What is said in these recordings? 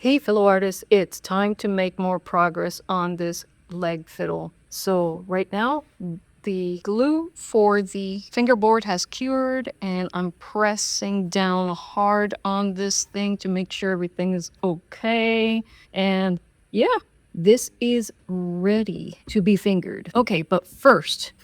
Hey fellow artists, it's time to make more progress on this leg fiddle. So right now, the glue for the fingerboard has cured and I'm pressing down hard on this thing to make sure everything is okay. And yeah, this is ready to be fingered. Okay, but first,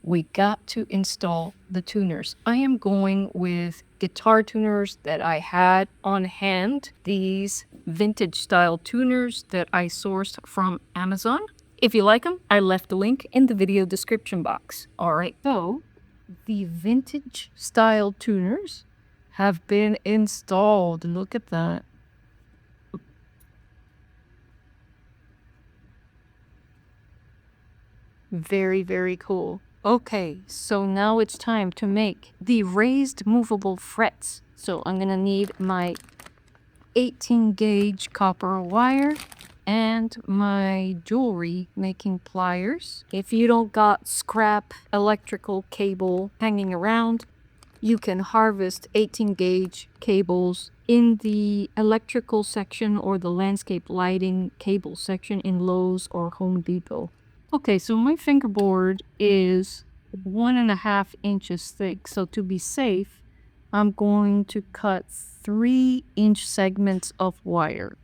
we got to install the tuners. I am going with guitar tuners that I had on hand, these vintage style tuners that I sourced from Amazon. If you like them, I left a link in the video description box. All right, so the vintage style tuners have been installed. Look at that. Very, very cool. Okay, so now it's time to make the raised movable frets. So I'm gonna need my 18 gauge copper wire and my jewelry making pliers. If you don't got scrap electrical cable hanging around, you can harvest 18 gauge cables in the electrical section or the landscape lighting cable section in Lowe's or Home Depot. Okay, so my fingerboard is 1.5 inches thick. So to be safe, I'm going to cut 3-inch segments of wire.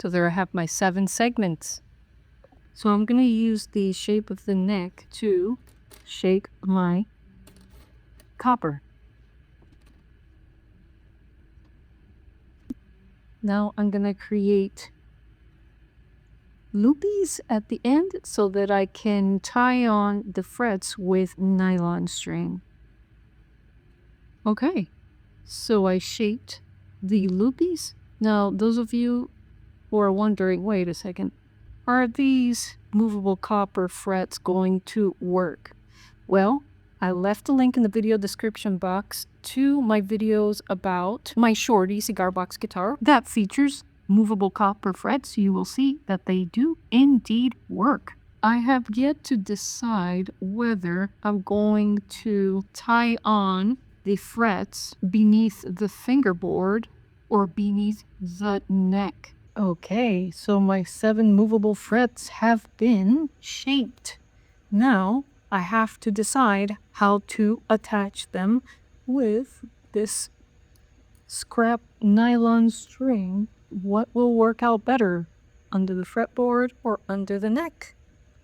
So there I have my 7 segments. So I'm going to use the shape of the neck to shape my copper. Now I'm going to create loopies at the end so that I can tie on the frets with nylon string. Okay, so I shaped the loopies. Now, those of you who are wondering, wait a second, are these movable copper frets going to work? Well, I left a link in the video description box to my videos about my Shorty cigar box guitar that features movable copper frets. You will see that they do indeed work. I have yet to decide whether I'm going to tie on the frets beneath the fingerboard or beneath the neck. Okay, so my 7 movable frets have been shaped. Now I have to decide how to attach them with this scrap nylon string. What will work out better, under the fretboard or under the neck?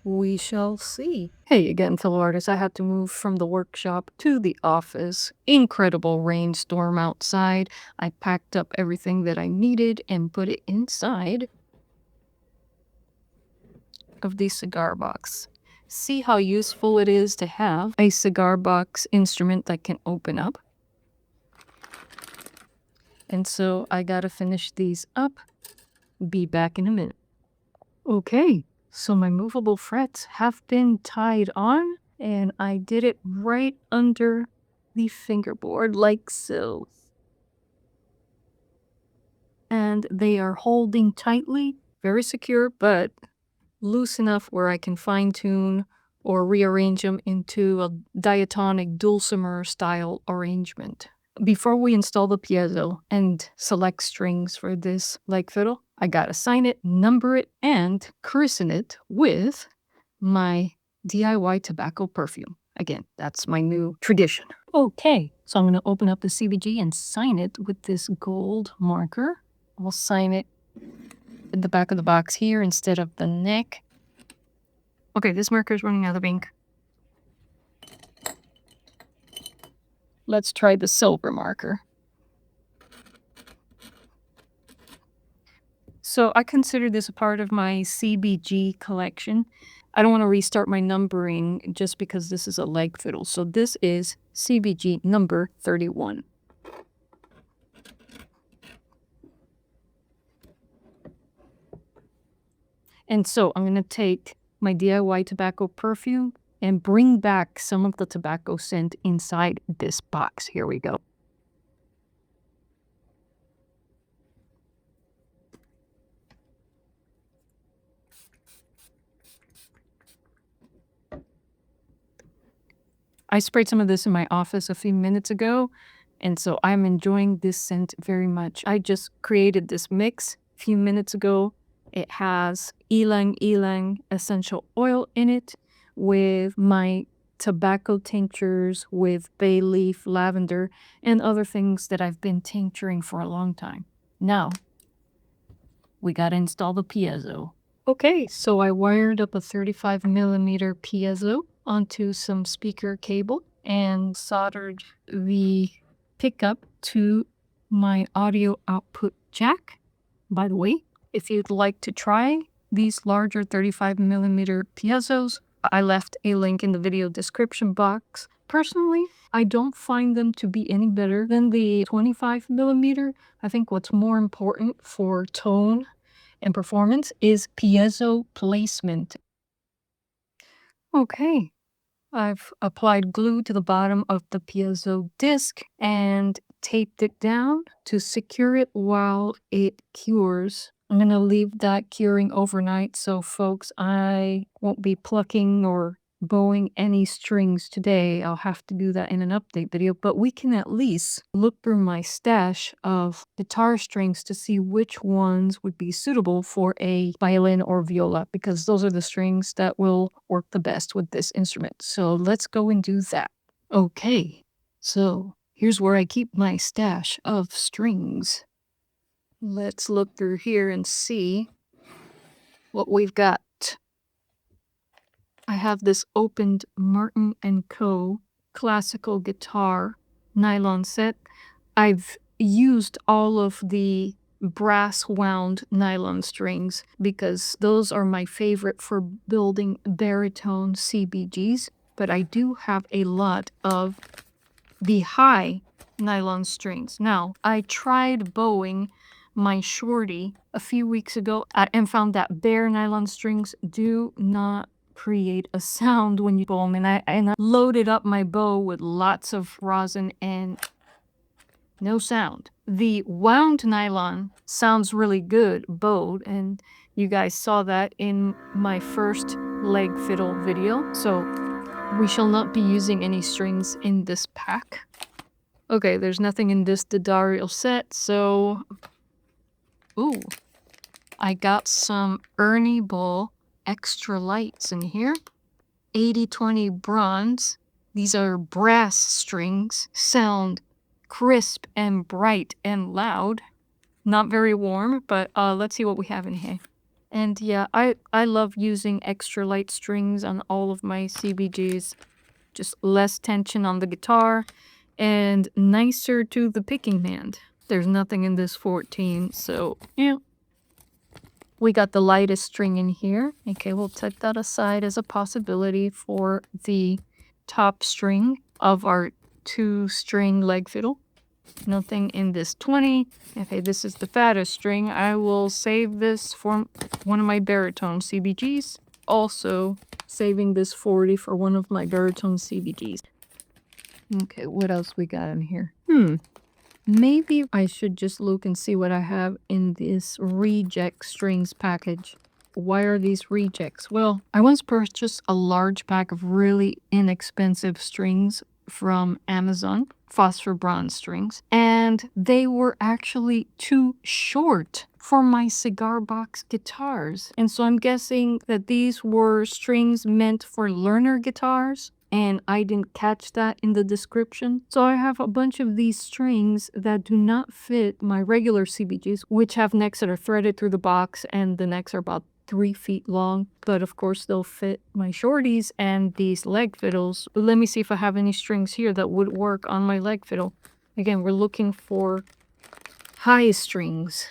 We shall see. Hey again, fellow artists. I had to move from the workshop to the office. Incredible rainstorm outside. I packed up everything that I needed and put it inside of the cigar box. See how useful it is to have a cigar box instrument that can open up. And so I gotta finish these up. Be back in a minute. Okay, so my movable frets have been tied on, and I did it right under the fingerboard like so. And they are holding tightly, very secure, but loose enough where I can fine tune or rearrange them into a diatonic dulcimer style arrangement. Before we install the piezo and select strings for this leg fiddle, I gotta sign it, number it, and christen it with my DIY tobacco perfume. Again, that's my new tradition. Okay, so I'm gonna open up the CBG and sign it with this gold marker. I'll sign it in the back of the box here instead of the neck. Okay, this marker is running out of ink. Let's try the silver marker. So I consider this a part of my CBG collection. I don't want to restart my numbering just because this is a leg fiddle. So this is CBG number 31. And so I'm going to take my DIY tobacco perfume and bring back some of the tobacco scent inside this box. Here we go. I sprayed some of this in my office a few minutes ago, and so I'm enjoying this scent very much. I just created this mix a few minutes ago. It has ylang ylang essential oil in it with my tobacco tinctures with bay leaf, lavender, and other things that I've been tincturing for a long time. Now, we gotta install the piezo. Okay, so I wired up a 35mm piezo onto some speaker cable and soldered the pickup to my audio output jack. By the way, if you'd like to try these larger 35mm piezos, I left a link in the video description box. Personally, I don't find them to be any better than the 25mm. I think what's more important for tone and performance is piezo placement. Okay, I've applied glue to the bottom of the piezo disc and taped it down to secure it while it cures. I'm gonna leave that curing overnight, so folks, I won't be plucking or bowing any strings today. I'll have to do that in an update video, but we can at least look through my stash of guitar strings to see which ones would be suitable for a violin or viola, because those are the strings that will work the best with this instrument. So let's go and do that. Okay, so here's where I keep my stash of strings. Let's look through here and see what we've got. I have this opened Martin & Co. classical guitar nylon set. I've used all of the brass wound nylon strings because those are my favorite for building baritone CBGs, but I do have a lot of the high nylon strings. Now, I tried bowing my shorty a few weeks ago and found that bare nylon strings do not create a sound when you bow them, and I loaded up my bow with lots of rosin and no sound. The wound nylon sounds really good bowed, and you guys saw that in my first leg fiddle video, so we shall not be using any strings in this pack. Okay, there's nothing in this D'Addario set, so ooh, I got some Ernie Ball extra lights in here. 80/20 bronze. These are brass strings. Sound crisp and bright and loud. Not very warm, but let's see what we have in here. And yeah, I love using extra light strings on all of my CBGs. Just less tension on the guitar and nicer to the picking hand. There's nothing in this 14, so yeah. We got the lightest string in here. Okay, we'll set that aside as a possibility for the top string of our 2-string leg fiddle. Nothing in this 20. Okay, this is the fattest string. I will save this for one of my baritone CBGs. Also, saving this 40 for one of my baritone CBGs. Okay, what else we got in here? Maybe I should just look and see what I have in this reject strings package. Why are these rejects? Well, I once purchased a large pack of really inexpensive strings from Amazon, phosphor bronze strings, and they were actually too short for my cigar box guitars. And so I'm guessing that these were strings meant for learner guitars, and I didn't catch that in the description. So I have a bunch of these strings that do not fit my regular CBGs, which have necks that are threaded through the box, and the necks are about 3 feet long. But of course they'll fit my shorties and these leg fiddles. But let me see if I have any strings here that would work on my leg fiddle. Again, we're looking for high strings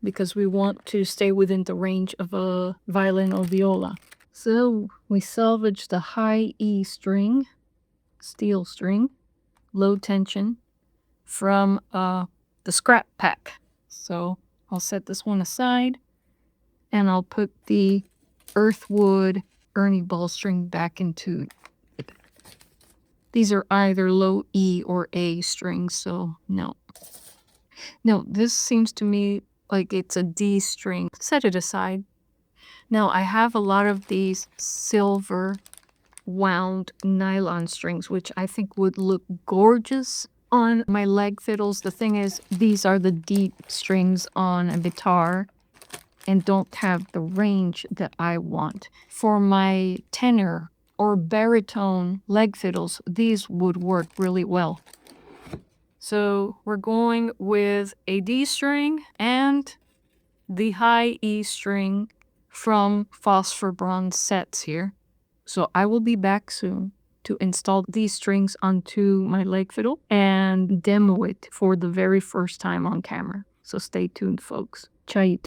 because we want to stay within the range of a violin or viola. So we salvaged the high E string, steel string, low tension, from the scrap pack. So I'll set this one aside, and I'll put the Earthwood Ernie Ball string back into it. These are either low E or A strings, so no. No, this seems to me like it's a D string. Set it aside. Now, I have a lot of these silver wound nylon strings, which I think would look gorgeous on my leg fiddles. The thing is, these are the deep strings on a guitar and don't have the range that I want. For my tenor or baritone leg fiddles, these would work really well. So we're going with a D string and the high E string from Phosphor Bronze sets here. So I will be back soon to install these strings onto my leg fiddle and demo it for the very first time on camera. So stay tuned, folks. Chait.